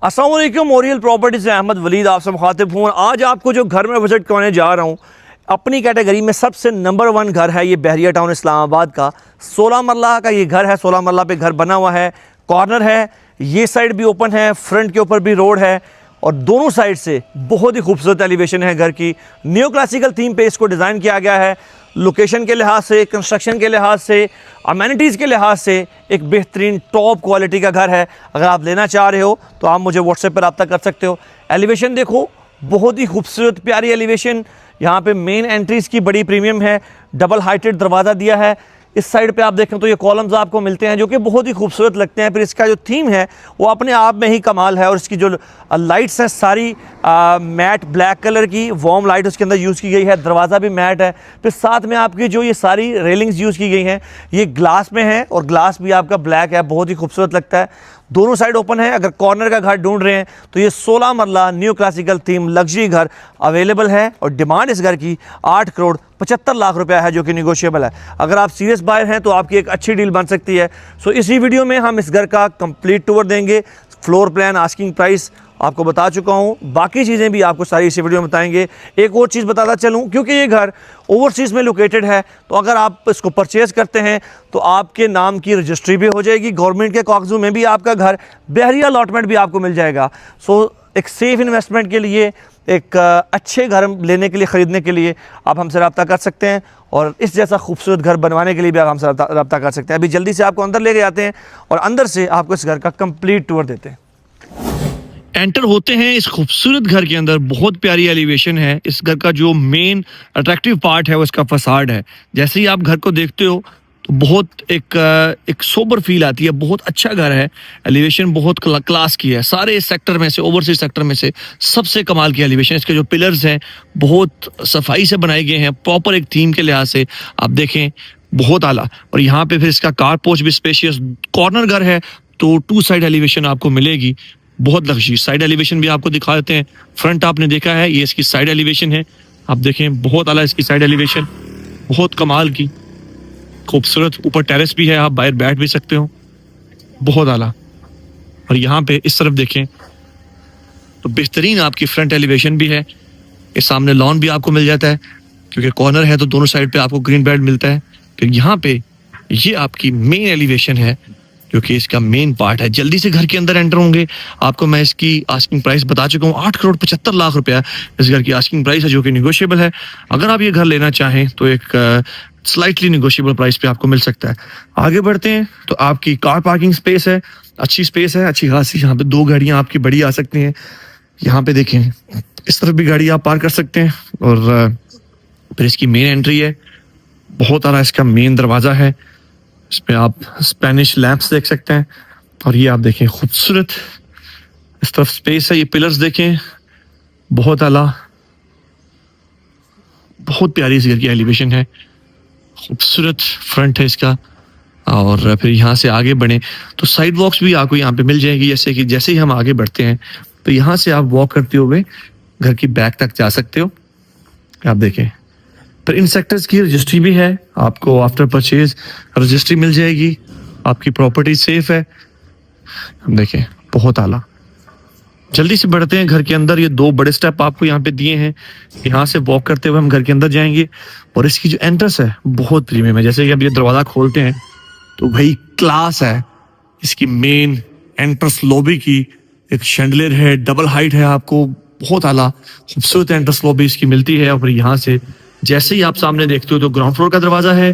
अस्सलाम वालेकुम। Oryol properties से अहमद वलीद आपसे मुखातिब हूँ। आज आपको जो घर में विजिट करने जा रहा हूँ, अपनी कैटेगरी में सबसे नंबर 1 घर है। ये बहरिया टाउन इस्लामाबाद का 16 मरला का ये घर है। 16 मरला पे घर बना हुआ है, कॉर्नर है, ये साइड भी ओपन है, फ्रंट के ऊपर भी रोड है और दोनों साइड से बहुत ही खूबसूरत एलिवेशन है घर की। न्यू क्लासिकल थीम पे इसको डिज़ाइन किया गया है। लोकेशन के लिहाज से, कंस्ट्रक्शन के लिहाज से, अमेनिटीज़ के लिहाज से एक बेहतरीन टॉप क्वालिटी का घर है। अगर आप लेना चाह रहे हो तो आप मुझे व्हाट्सएप पर रब्ता कर सकते हो। एलिवेशन देखो, बहुत ही खूबसूरत प्यारी एलिवेशन। यहाँ पे मेन एंट्रीज की बड़ी प्रीमियम है, डबल हाइटेड दरवाज़ा दिया है। इस साइड पे आप देखें तो ये कॉलम्स आपको मिलते हैं जो कि बहुत ही खूबसूरत लगते हैं। फिर इसका जो थीम है वो अपने आप में ही कमाल है और इसकी जो लाइट्स हैं सारी मैट ब्लैक कलर की वार्म लाइट उसके अंदर यूज़ की गई है। दरवाज़ा भी मैट है। फिर साथ में आपकी जो ये सारी रेलिंग्स यूज़ की गई हैं ये ग्लास में है और ग्लास भी आपका ब्लैक है, बहुत ही खूबसूरत लगता है। दोनों साइड ओपन है। अगर कॉर्नर का घर ढूंढ रहे हैं तो ये 16 मरला न्यू क्लासिकल थीम लग्जरी घर अवेलेबल है और डिमांड इस घर की 8 करोड़ 75 लाख रुपया है जो कि निगोशिएबल है। अगर आप सीरियस बायर हैं तो आपकी एक अच्छी डील बन सकती है। सो इसी वीडियो में हम इस घर का कंप्लीट टूर देंगे। फ्लोर प्लान, आस्किंग प्राइस आपको बता चुका हूँ, बाकी चीज़ें भी आपको सारी इसी वीडियो में बताएंगे। एक और चीज़ बताता चलूँ, क्योंकि ये घर ओवरसीज़ में लोकेटेड है तो अगर आप इसको परचेज़ करते हैं तो आपके नाम की रजिस्ट्री भी हो जाएगी, गवर्नमेंट के कागजों में भी आपका घर बहरिया अलॉटमेंट भी आपको मिल जाएगा। सो एक सेफ इन्वेस्टमेंट के लिए, एक अच्छे घर लेने के लिए, ख़रीदने के लिए आप हमसे रब्ता कर सकते हैं और इस जैसा खूबसूरत घर बनवाने के लिए भी आप हमसे रब्ता कर सकते हैं। अभी जल्दी से आपको अंदर ले जाते हैं और अंदर से आपको इस घर का कंप्लीट टूर देते हैं। एंटर होते हैं इस खूबसूरत घर के अंदर। बहुत प्यारी एलिवेशन है। इस घर का जो मेन अट्रैक्टिव पार्ट है वो इसका फसाड है। जैसे ही आप घर को देखते हो तो बहुत एक सोबर फील आती है। बहुत अच्छा घर है, एलिवेशन बहुत क्लास की है। सारे इस सेक्टर में से, ओवरसीज सेक्टर में से सबसे कमाल की एलिवेशन। इसके जो पिलर्स हैं बहुत सफाई से बनाए गए हैं, प्रॉपर एक थीम के लिहाज से आप देखें, बहुत आला। और यहाँ पे फिर इसका कार पोर्च भी स्पेशियस। कॉर्नर घर है तो 2 साइड एलिवेशन आपको मिलेगी, बहुत लग्जरी। साइड एलिवेशन भी आपको दिखा देते हैं। फ्रंट आपने देखा है, ये इसकी साइड एलिवेशन है। आप देखें, बहुत आला इसकी साइड एलिवेशन, बहुत कमाल की खूबसूरत। ऊपर टेरेस भी है, आप बाहर बैठ भी सकते हो, बहुत आला। और यहाँ पे इस तरफ देखें तो बेहतरीन आपकी फ्रंट एलिवेशन भी है। इस सामने लॉन भी आपको मिल जाता है क्योंकि कॉर्नर है तो दोनों साइड पे आपको ग्रीन बेल्ट मिलता है। फिर यहाँ पे ये आपकी मेन एलिवेशन है जो कि इसका मेन पार्ट है। जल्दी से घर के अंदर एंटर होंगे। आपको मैं इसकी आस्किंग प्राइस बता चुका हूँ, 8 करोड़ 75 लाख रुपया इस घर की आस्किंग प्राइस है जो कि निगोशिएबल है। अगर आप ये घर लेना चाहें तो एक स्लाइटली निगोशिएबल प्राइस पे आपको मिल सकता है। आगे बढ़ते हैं तो आपकी कार पार्किंग स्पेस है, अच्छी स्पेस है, अच्छी खासी। यहाँ पे 2 गाड़ियाँ आपकी बड़ी आ सकती हैं। यहाँ पे देखें, इस तरफ भी गाड़ी आप पार्क कर सकते हैं। और फिर इसकी मेन एंट्री है, बहुत सारा इसका मेन दरवाज़ा है। इसमें आप स्पेनिश लैंप्स देख सकते हैं। और ये आप देखें, खूबसूरत इस तरफ स्पेस है। ये पिलर्स देखें, बहुत आला, बहुत प्यारी इस घर की एलिवेशन है। खूबसूरत फ्रंट है इसका। और फिर यहाँ से आगे बढ़े तो साइड वॉक्स भी आपको यहाँ पे मिल जाएगी। जैसे ही हम आगे बढ़ते हैं तो यहाँ से आप वॉक करते हुए घर की बैक तक जा सकते हो। आप देखें, फिर इन सेक्टर्स की रजिस्ट्री भी है, आपको आफ्टर परचेज रजिस्ट्री मिल जाएगी। आपकी प्रॉपर्टी सेफ है। हम देखें, बहुत आला। जल्दी से बढ़ते हैं घर के अंदर। ये 2 बड़े स्टेप आपको यहाँ पे दिए हैं। यहाँ से वॉक करते हुए हम घर के अंदर जाएंगे और इसकी जो एंट्रेंस है बहुत प्रीमियम है। जैसे कि अब ये दरवाज़ा खोलते हैं तो भाई क्लास है। इसकी मेन एंट्रेंस लॉबी की एक शैंडलियर है, डबल हाइट है, आपको बहुत आला खूबसूरत एंट्रेंस लॉबी इसकी मिलती है। और फिर यहाँ से जैसे ही आप सामने देखते हो तो ग्राउंड फ्लोर का दरवाज़ा है।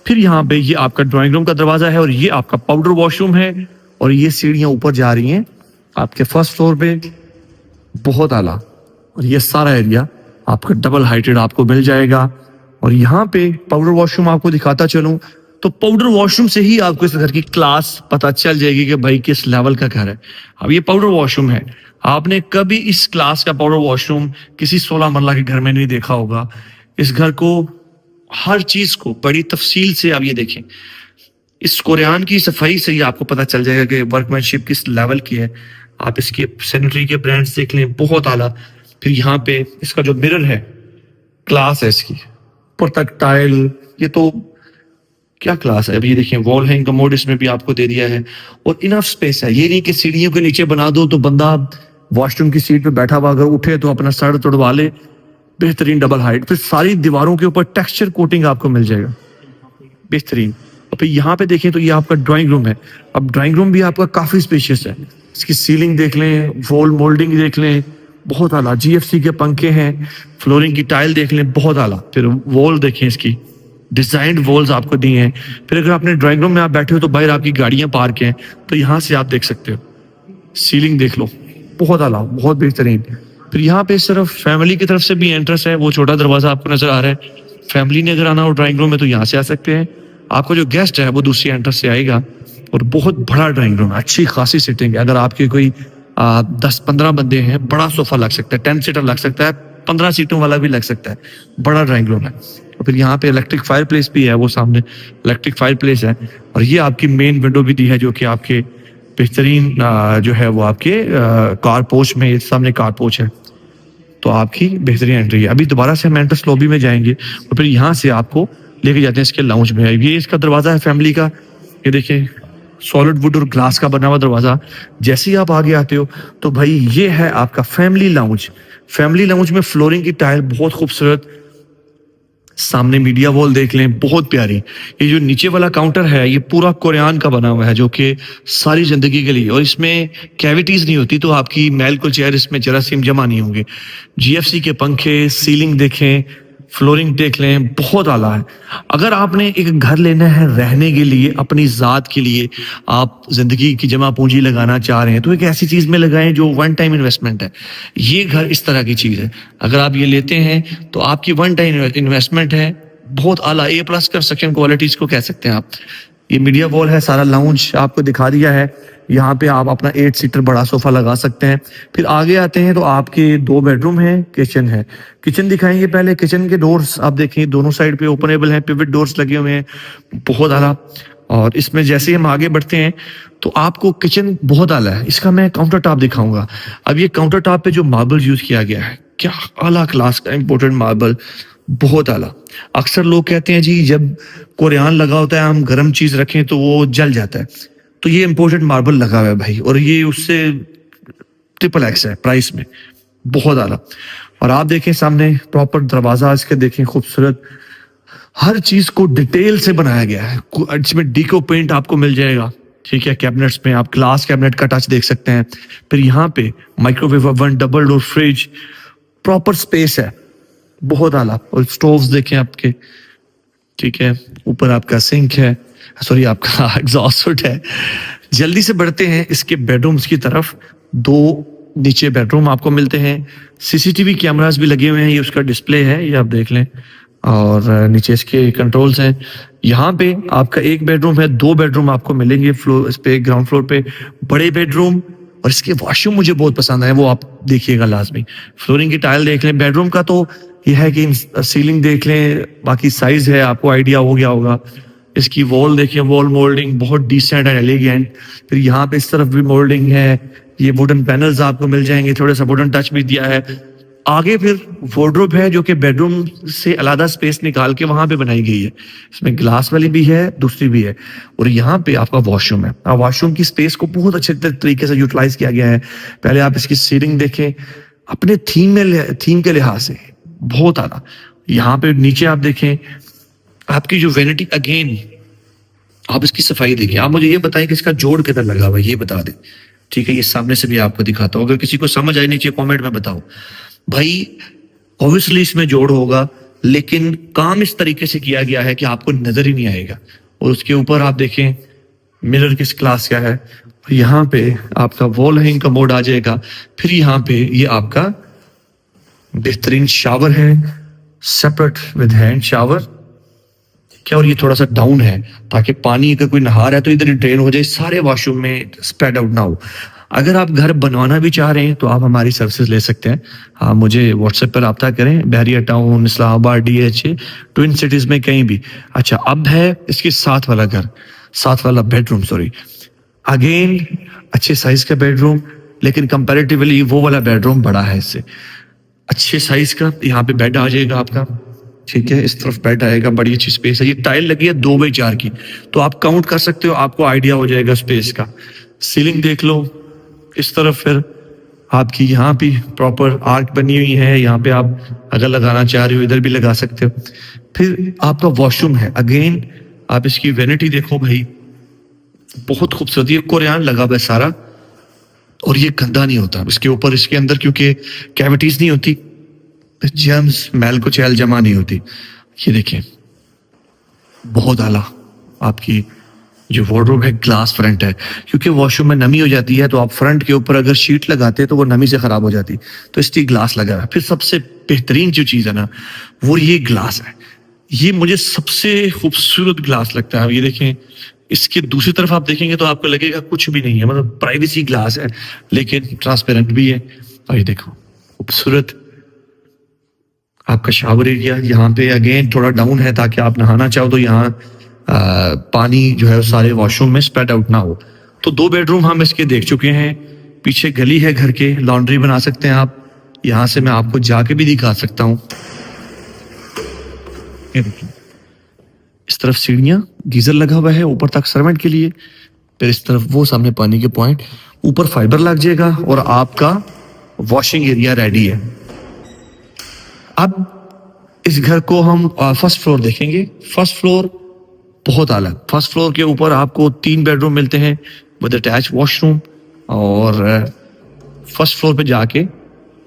फिर यहाँ पे ये आपका ड्राइंग रूम का दरवाज़ा है और ये आपका पाउडर वॉशरूम है। और ये सीढ़ियाँ ऊपर जा रही हैं आपके फर्स्ट फ्लोर पे, बहुत आला। और ये सारा एरिया आपका डबल हाइटेड आपको मिल जाएगा। और यहाँ पे पाउडर वॉशरूम आपको दिखाता चलूँ तो पाउडर वॉशरूम से ही आपको इस घर की क्लास पता चल जाएगी कि भाई किस लेवल का घर है। अब ये पाउडर वॉशरूम है, आपने कभी इस क्लास का पाउडर वॉशरूम किसी 16 मरला के घर में नहीं देखा होगा। इस घर को, हर चीज को बड़ी तफसील से आप ये देखें। इस कुरान की सफाई से ही आपको पता चल जाएगा कि वर्कमैनशिप किस लेवल की है। आप इसके सैनिटरी के ब्रांड्स देख लें, बहुत आला। फिर यहाँ पे इसका जो मिरर है, क्लास है इसकी। ऊपर तक टाइल, ये तो क्या क्लास है। अभी ये देखिए वॉल हैंग कमोड इसमें भी आपको दे दिया है और इनफ स्पेस है। ये नहीं कि सीढ़ियों के नीचे बना दो तो बंदा वॉशरूम की सीट पे बैठा हुआ अगर उठे तो अपना सर तोड़वा ले। बेहतरीन डबल हाइट, फिर सारी दीवारों के ऊपर टेक्सचर कोटिंग आपको मिल जाएगा, बेहतरीन। और फिर यहाँ पे देखें तो ये आपका ड्राइंग रूम है। अब ड्राइंग रूम भी आपका काफी स्पेशियस है। इसकी सीलिंग देख लें, वॉल मोल्डिंग देख लें, बहुत आला। जीएफसी के पंखे हैं, फ्लोरिंग की टाइल देख लें, बहुत आला। फिर वॉल देखें, इसकी डिजाइंड वॉल्स आपको दी हैं। फिर अगर आपने ड्राइंग रूम में आप बैठे हो तो बाहर आपकी गाड़ियां पार्क हैं, तो यहाँ से आप देख सकते हो। सीलिंग देख लो, बहुत आला, बहुत बेहतरीन। फिर यहाँ पे सिर्फ फैमिली की तरफ से भी एंट्रेंस है, वो छोटा दरवाजा आपको नजर आ रहा है। फैमिली ने अगर आना हो ड्राइंग रूम में तो यहाँ से आ सकते हैं। आपको जो गेस्ट है वो दूसरी एंट्रेंस से आएगा। और बहुत बड़ा ड्राइंग रूम है, अच्छी खासी सीटिंग है। अगर आपके कोई 10-15 बंदे हैं, बड़ा सोफा लग सकता है, 10 सीटर लग सकता है, 15 सीटों वाला भी लग सकता है, बड़ा ड्राइंग रूम है। और फिर यहाँ पे इलेक्ट्रिक फायर प्लेस भी है, वो सामने इलेक्ट्रिक फायर प्लेस है। और ये आपकी मेन विंडो भी दी है जो कि आपके बेहतरीन जो है वो आपके कार पोच में, सामने कार पोच है, तो आपकी बेहतरीन एंट्री है। अभी दोबारा से हम एंट्रेंस लॉबी में जाएंगे और फिर यहाँ से आपको लेके जाते हैं इसके लाउंज में। ये इसका दरवाजा है फैमिली का, ये देखिए सॉलिड वुड और ग्लास का बना हुआ दरवाजा। जैसे ही आप आगे आते हो तो भाई ये है आपका फैमिली लाउंज। फैमिली लाउंज में फ्लोरिंग की टाइल बहुत खूबसूरत, सामने मीडिया वॉल देख लें, बहुत प्यारी। ये जो नीचे वाला काउंटर है ये पूरा कोरियान का बना हुआ है जो कि सारी जिंदगी के लिए, और इसमें कैविटीज नहीं होती तो आपकी मैल को चेयर इसमें जरासीम जमा नहीं होंगे। जीएफसी के पंखे, सीलिंग देखें, फ्लोरिंग देख लें, बहुत आला है। अगर आपने एक घर लेना है रहने के लिए, अपनी ज़ात के लिए, आप जिंदगी की जमा पूंजी लगाना चाह रहे हैं तो एक ऐसी चीज़ में लगाएं जो वन टाइम इन्वेस्टमेंट है। ये घर इस तरह की चीज़ है, अगर आप ये लेते हैं तो आपकी वन टाइम इन्वेस्टमेंट है, बहुत आला A+ कंस्ट्रक्शन क्वालिटी इसको कह सकते हैं आप। ये मीडिया वॉल है, सारा लाउंज आपको दिखा दिया है। यहाँ पे आप अपना 8 सीटर बड़ा सोफा लगा सकते हैं। फिर आगे आते हैं तो आपके 2 बेडरूम हैं, किचन है। किचन दिखाएंगे पहले। किचन के डोर्स आप देखें दोनों साइड पे ओपनेबल हैं, पिवट डोर्स लगे हुए हैं, बहुत आला। और इसमें जैसे ही हम आगे बढ़ते हैं तो आपको किचन बहुत आला है। इसका मैं काउंटर टॉप दिखाऊंगा। अब ये काउंटर टॉप पे जो मार्बल यूज किया गया है, क्या आला क्लास का इम्पोर्टेंट मार्बल, बहुत आला। अक्सर लोग कहते हैं जी जब कोरियान लगा होता है हम गर्म चीज रखें तो वो जल जाता है, तो ये इम्पोर्टेड मार्बल लगा हुआ है भाई, और ये उससे XXX है प्राइस में, बहुत आला। और आप देखें सामने प्रॉपर दरवाजा इसके देखें, खूबसूरत, हर चीज को डिटेल से बनाया गया है। इसमें डीको पेंट आपको मिल जाएगा, ठीक है। कैबिनेट्स में आप ग्लास कैबिनेट का टच देख सकते हैं। फिर यहाँ पे microwave oven, double door fridge, proper space है, बहुत आला। और स्टोव्स देखें आपके, ठीक है। ऊपर आपका सिंक है, सॉरी आपका एग्जॉस्ट है। जल्दी से बढ़ते हैं इसके बेडरूम्स की तरफ। 2 नीचे बेडरूम आपको मिलते हैं। सीसीटीवी कैमरास भी लगे हुए हैं, ये उसका डिस्प्ले है, ये आप देख लें। और नीचे इसके कंट्रोल्स हैं। यहाँ पे आपका 1 बेडरूम है, 2 बेडरूम आपको मिलेंगे फ्लोर इस पे, ग्राउंड फ्लोर पे बड़े बेडरूम। और इसके वॉशरूम मुझे बहुत पसंद आए, वो आप देखिएगा लाजमी। फ्लोरिंग की टाइल देख लें। बेडरूम का तो यह है कि सीलिंग देख लें, बाकी साइज है आपको आइडिया हो गया होगा। इसकी वॉल देखिए, वॉल मोल्डिंग बहुत डिसेंट एंड एलिगेंट। फिर यहाँ पे इस तरफ भी मोल्डिंग है। ये वुडन पैनल्स आपको मिल जाएंगे, थोड़ा सा वुडन टच भी दिया है। आगे फिर वार्डरोब है जो कि बेडरूम से अलग स्पेस निकाल के वहां पे बनाई गई है। इसमें ग्लास वाली भी है, दूसरी भी है। और यहाँ पे आपका वॉशरूम है। वॉशरूम की स्पेस को बहुत अच्छे तरीके से यूटिलाइज किया गया है। पहले आप इसकी सीलिंग देखें, अपने थीम के लिहाज से बहुत आला। यहाँ पे नीचे आप देखें आपकी जो वेनिटी, अगेन आप इसकी सफाई देखिए। आप मुझे ये बताएं कि इसका जोड़ किधर लगा हुआ है, ये बता दें, ठीक है। ये सामने से भी आपको दिखाता हूँ, अगर किसी को समझ आए नीचे कमेंट में बताओ भाई। ऑब्वियसली इसमें जोड़ होगा, लेकिन काम इस तरीके से किया गया है कि आपको नजर ही नहीं आएगा। और उसके ऊपर आप देखें मिरर किस क्लास का है। यहाँ पे आपका वॉल हैंग का मोड आ जाएगा। फिर यहाँ पे ये आपका बेहतरीन शावर है, सेपरेट विद हैंड शावर, क्या। और ये थोड़ा सा डाउन है ताकि पानी का कोई नहा रहा है तो इधर ही ड्रेन हो जाए, सारे वॉशरूम में स्प्रेड आउट ना हो। अगर आप घर बनवाना भी चाह रहे हैं तो आप हमारी सर्विसेज ले सकते हैं। हाँ, मुझे व्हाट्सएप पर रब्ता करें। Bahria town, Islamabad, DH, twin cities में कहीं भी। अच्छा, अब है इसके साथ वाला घर, साथ वाला बेडरूम, सॉरी। अगेन अच्छे साइज का बेडरूम, लेकिन कंपैरेटिवली वो वाला बेडरूम बड़ा है इससे, अच्छे साइज का। यहाँ पे बेड आ जाएगा आपका, ठीक है, इस तरफ बेड आएगा, बड़ी अच्छी स्पेस है। ये टाइल लगी है 2x4 की, तो आप काउंट कर सकते हो, आपको आइडिया हो जाएगा स्पेस का। सीलिंग देख लो इस तरफ, फिर आपकी यहाँ भी प्रॉपर आर्क बनी हुई है, यहाँ पे आप अगर लगाना चाह रहे हो इधर भी लगा सकते हो। फिर आपका वॉशरूम है, अगेन आप इसकी वेनिटी देखो भाई, बहुत खूबसूरत, ये कोरियान लगा हुआ है सारा, और ये गंदा नहीं होता इसके ऊपर, इसके अंदर क्योंकि कैविटीज नहीं होती, जर्म्स मैल को चैल जमा नहीं होती। ये देखें, बहुत आला आपकी जो वार्डरोब है, ग्लास फ्रंट है, क्योंकि वॉशरूम में नमी हो जाती है, तो आप फ्रंट के ऊपर अगर शीट लगाते हैं तो वो नमी से खराब हो जाती, तो इसलिए ग्लास लगा है। फिर सबसे बेहतरीन जो चीज़ है ना, वो ये ग्लास है। ये मुझे सबसे खूबसूरत ग्लास लगता है। ये देखें, इसके दूसरी तरफ आप देखेंगे तो आपको लगेगा कुछ भी नहीं है, मतलब प्राइवेसी ग्लास है, लेकिन ट्रांसपेरेंट भी है। और ये देखो खूबसूरत आपका शावर एरिया, यहाँ पे अगेन थोड़ा डाउन है ताकि आप नहाना चाहो तो यहाँ पानी जो है सारे वॉशरूम में स्प्रेड आउट ना हो। तो 2 बेडरूम हम इसके देख चुके हैं। पीछे गली है घर के, लॉन्ड्री बना सकते हैं आप। यहाँ से मैं आपको जाके भी दिखा सकता हूँ। इस तरफ सीढ़ियाँ, गीजर लगा हुआ है ऊपर तक सर्वेंट के लिए। फिर इस तरफ वो सामने पानी के पॉइंट, ऊपर फाइबर लग जाएगा और आपका वॉशिंग एरिया रेडी है। अब इस घर को हम फर्स्ट फ्लोर देखेंगे। फर्स्ट फ्लोर बहुत अलग, फर्स्ट फ्लोर के ऊपर आपको 3 बेडरूम मिलते हैं विद अटैच वॉशरूम। और फर्स्ट फ्लोर पे जाके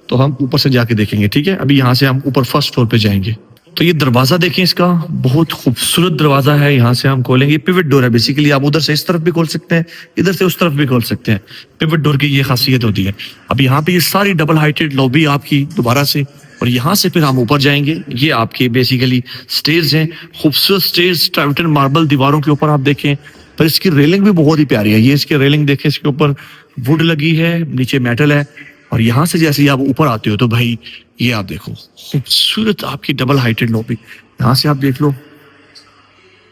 तो हम ऊपर से जाके देखेंगे, ठीक है। अभी यहाँ से हम ऊपर फर्स्ट फ्लोर पे जाएंगे। तो ये दरवाजा देखें, इसका बहुत खूबसूरत दरवाजा है। यहाँ से हम खोलेंगे, पिवट डोर है बेसिकली। आप उधर से इस तरफ भी खोल सकते हैं, इधर से उस तरफ भी खोल सकते हैं। पिवट डोर की ये खासियत होती है। अब यहाँ पे ये सारी डबल हाइटेड लॉबी आपकी दोबारा से, और यहाँ से फिर हम ऊपर जाएंगे। ये आपके बेसिकली स्टेज हैं, खूबसूरत स्टेज, ट्राइवेटन मार्बल दीवारों के ऊपर आप देखें। पर इसकी रेलिंग भी बहुत ही प्यारी है। ये इसकी रेलिंग देखें, इसके ऊपर वुड लगी है, नीचे मेटल है। और यहाँ से जैसे ही आप ऊपर आते हो तो भाई ये आप देखो खूबसूरत आपकी डबल हाइटेड लॉबी। यहाँ से आप देख लो,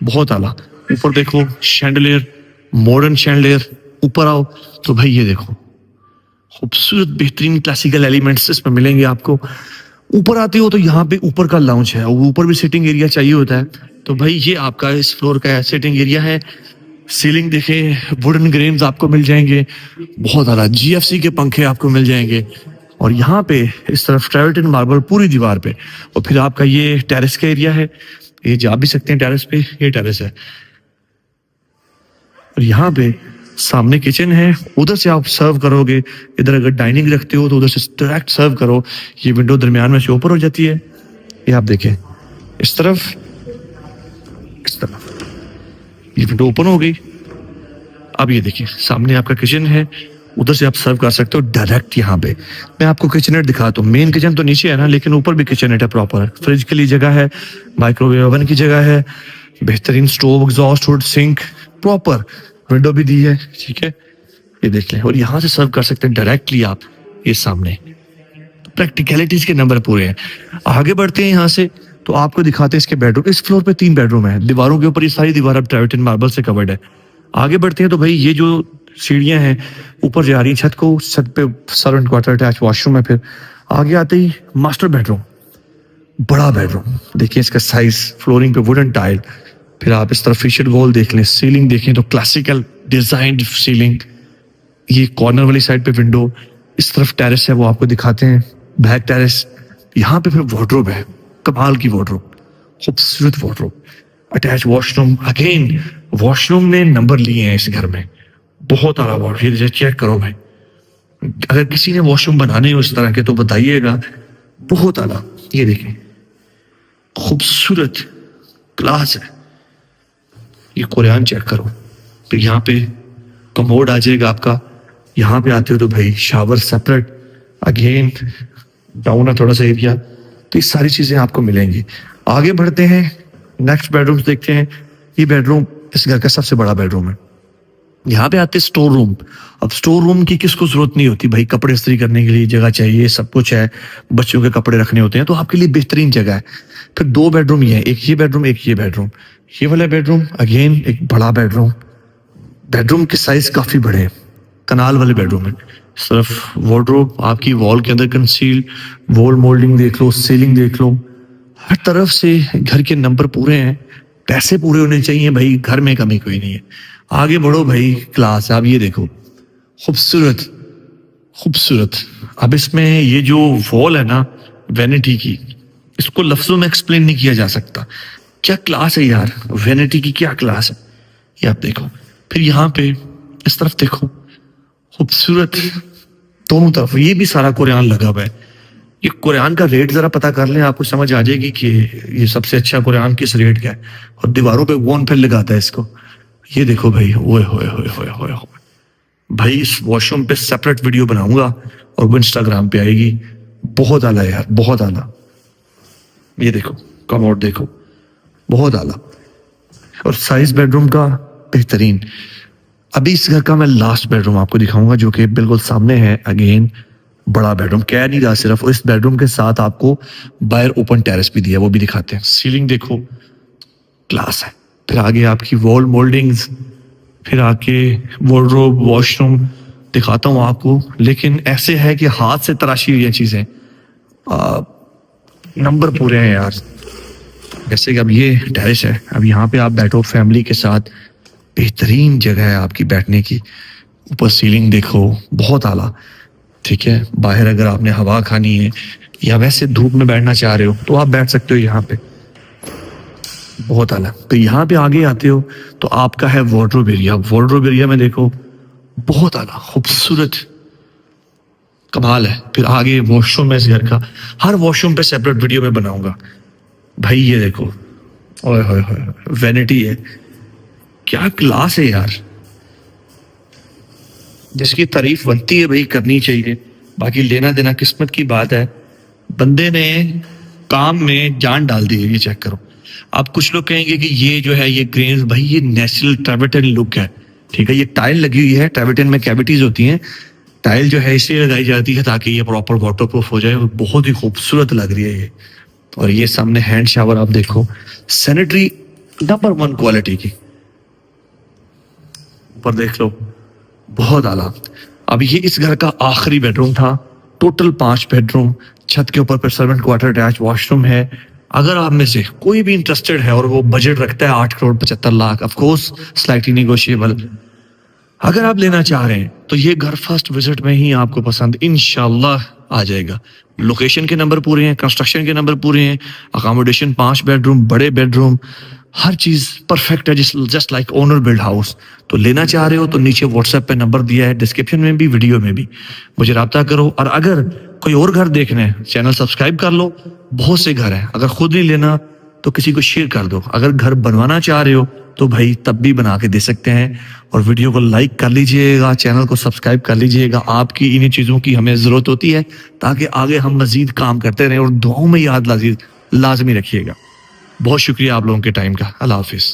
बहुत आला। ऊपर देखो शैंडलियर, मॉडर्न शैंडलियर। ऊपर आओ तो भाई ये देखो खूबसूरत बेहतरीन क्लासिकल एलिमेंट्स इसमें मिलेंगे आपको। ऊपर आते हो तो यहाँ पे ऊपर का लाउंज है, और ऊपर भी सिटिंग एरिया चाहिए होता है। तो भाई ये आपका इस फ्लोर का सिटिंग एरिया है। सीलिंग देखें, वुडन ग्रेन्स आपको मिल जाएंगे, बहुत ज़्यादा GFC के पंखे आपको मिल जाएंगे। और यहाँ पे इस तरफ ट्राइवेटन मार्बल पूरी दीवार पे। और फिर आपका ये टेरेस का एरिया है, ये जा भी सकते हैं टेरेस पे, ये टेरेस है। और यहाँ पे सामने किचन है, उधर से आप सर्व करोगे। इधर अगर डाइनिंग रखते हो तो उधर से डायरेक्ट सर्व करो। ये विंडो दरमियान में से ऊपर हो जाती है। ये आप देखें, इस तरफ, इस तरफ ये विंडो ओपन हो गई। अब ये देखिए सामने आपका किचन है, उधर से आप सर्व कर सकते हो डायरेक्ट यहाँ पे। मैं आपको किचनेट दिखाता हूँ। मेन किचन तो नीचे है ना, लेकिन ऊपर भी किचनेट है प्रॉपर। फ्रिज के लिए जगह है, माइक्रोवेव ओवन की जगह है, बेहतरीन stove, exhaust hood, sink, proper window भी दी है, ठीक है। ये देख लें, और यहाँ से सर्व कर सकते हैं डायरेक्टली आप ये सामने। प्रैक्टिकलिटीज के नंबर पूरे हैं। आगे बढ़ते हैं यहाँ से तो आपको दिखाते हैं इसके बेडरूम। इस फ्लोर पे 3 बेडरूम है, दीवारों के ऊपर ये सारी दीवार अब ट्राइवेटन मार्बल से कवर्ड है। आगे बढ़ते हैं तो भाई ये जो सीढ़ियाँ हैं ऊपर जा रही हैं छत को, छत पे सर्वेंट क्वार्टर, अटैच वॉशरूम है। फिर आगे आते ही मास्टर बेडरूम, बड़ा बेडरूम देखिए, इसका साइज, फ्लोरिंग पे वुडन टाइल। फिर आप इस तरफ फिशर वॉल देख लें, सीलिंग देखें तो क्लासिकल डिजाइन्ड सीलिंग। ये कॉर्नर वाली साइड पे विंडो, इस तरफ टेरेस है वो आपको दिखाते हैं, बैक टेरेस। यहाँ पे फिर वार्डरोब है, कमाल की वार्डरोब, खूबसूरत wardrobe, attach washroom. Again washroom ने नंबर लिए हैं इस घर में, बहुत आला वार्डरोब। ये चेक करो भाई, अगर किसी ने वॉशरूम बनाने हो इस तरह के तो बताइएगा, बहुत आला। ये देखें खूबसूरत क्लास है। ये कोरियान चेक करो। फिर यहाँ पे कमोड आ जाएगा आपका। यहाँ पे आते हो तो भाई शावर सेपरेट, अगेन डाउन है थोड़ा सा एरिया। तो ये सारी चीजें आपको मिलेंगी। आगे बढ़ते हैं, नेक्स्ट बेडरूम देखते हैं। ये बेडरूम इस घर का सबसे बड़ा बेडरूम है। यहाँ पे आते स्टोर रूम। अब स्टोर रूम की किसको जरूरत नहीं होती भाई, कपड़े इस्त्री करने के लिए जगह चाहिए, सब कुछ है, बच्चों के कपड़े रखने होते हैं, तो आपके लिए बेहतरीन जगह है। फिर 2 बेडरूम ये है, एक ये बेडरूम, एक ये बेडरूम। ये वाला बेडरूम अगेन एक बड़ा बेडरूम, बेडरूम के साइज काफी बड़े हैं, कनाल वाले बेडरूम है। सिर्फ वार्डरोब आपकी वॉल के अंदर कंसील, वॉल मोल्डिंग देख लो, सीलिंग देख लो, हर तरफ से घर के नंबर पूरे हैं, पैसे पूरे होने चाहिए भाई, घर में कमी कोई नहीं है। आगे बढ़ो भाई, क्लास। आप ये देखो, खूबसूरत खूबसूरत। अब इसमें ये जो वॉल है ना वैनिटी की, इसको लफ्जों में एक्सप्लेन नहीं किया जा सकता। क्या क्लास है यार, वैनिटी की क्या क्लास है, ये आप देखो। फिर यहाँ पे इस तरफ देखो, खूबसूरत दोनों तरफ, ये भी सारा कुरान लगा हुआ है। ये कुरान का रेट जरा पता कर लें, आपको समझ आ जाएगी कि ये सबसे अच्छा कुरान किस रेट का है। और दीवारों पे कौन फिर लगाता है इसको, ये देखो भाई। ओए होए होए होए होए होए भाई, इस वॉशरूम पे सेपरेट वीडियो बनाऊंगा और वो इंस्टाग्राम पे आएगी। बहुत आला यार, बहुत आला। ये देखो कमोड देखो, बहुत आला। और साइज बेडरूम का बेहतरीन। अभी इस घर का मैं लास्ट बेडरूम आपको दिखाऊंगा जो कि बिल्कुल सामने है। अगेन बड़ा बेडरूम कह नहीं रहा सिर्फ, इस बेडरूम के साथ आपको बाहर ओपन टेरेस भी दिया, वो भी दिखाते हैं। सीलिंग देखो, क्लास है। फिर आगे आपकी वॉल मोल्डिंग्स, फिर आके वार्डरोब, वॉशरूम दिखाता हूँ आपको। लेकिन ऐसे है कि हाथ से तराशी हुई चीजें, नंबर पूरे हैं यार। जैसे कि अब ये टेरेस है, अब यहाँ पे आप बैठो फैमिली के साथ, बेहतरीन जगह है आपकी बैठने की। ऊपर सीलिंग देखो, बहुत आला। ठीक है, बाहर अगर आपने हवा खानी है या वैसे धूप में बैठना चाह रहे हो तो आप बैठ सकते हो यहाँ पे, बहुत आला। तो यहाँ पे आगे आते हो तो आपका है वार्डरोब एरिया। वार्डरोब एरिया में देखो, बहुत आला, खूबसूरत, कमाल है। फिर आगे वॉशरूम है इस घर का, हर वॉशरूम पे सेपरेट वीडियो में बनाऊंगा भाई। ये देखो, ओए होए होए, वैनिटी है, क्या क्लास है यार। जिसकी तारीफ बनती है भाई करनी चाहिए, बाकी लेना देना किस्मत की बात है। बंदे ने काम में जान डाल दी है, ये चेक करो। अब कुछ लोग कहेंगे कि ये जो है ये ग्रेन्स, भाई ये नेचुरल ट्रेवर्टन लुक है। ठीक है, ये टाइल लगी हुई है, ट्रेवर्टन में कैविटीज होती हैं, टाइल जो है इसलिए लगाई जाती है ताकि ये प्रॉपर वाटर प्रूफ हो जाए। बहुत ही खूबसूरत लग रही है ये। और ये सामने हैंड शावर आप देखो, सैनिटरी नंबर 1 क्वालिटी की। ऊपर देख लो, बहुत आला। अब ये इस घर का आखिरी बेडरूम था। टोटल 5 बेडरूम, छत के ऊपर सर्वेंट क्वार्टर, अटैच वॉशरूम है। अगर आप में से कोई भी इंटरेस्टेड है और वो बजट रखता है 8 crore 75 lakh, of course slightly negotiable, अगर आप लेना चाह रहे हैं तो ये घर फर्स्ट विजिट में ही आपको पसंद इंशाल्लाह आ जाएगा। लोकेशन के नंबर पूरे हैं, कंस्ट्रक्शन के नंबर पूरे हैं, अकोमोडेशन 5 बेडरूम, बड़े बेडरूम, हर चीज परफेक्ट है, just like owner build house. तो लेना चाह रहे हो तो नीचे व्हाट्सएप पे नंबर दिया है, डिस्क्रिप्शन में भी, वीडियो में भी, मुझे राब्ता करो। और अगर कोई और घर देखना है, चैनल सब्सक्राइब कर लो। बहुत से घर हैं, अगर खुद नहीं लेना तो किसी को शेयर कर दो। अगर घर बनवाना चाह रहे हो तो भाई तब भी बना के दे सकते हैं। और वीडियो को लाइक कर लीजिएगा, चैनल को सब्सक्राइब कर लीजिएगा। आपकी इन्हीं चीज़ों की हमें ज़रूरत होती है ताकि आगे हम मजीद काम करते रहें। और दुआओं में याद लाजमी रखिएगा। बहुत शुक्रिया आप लोगों के टाइम का। अल्लाह हाफिज़।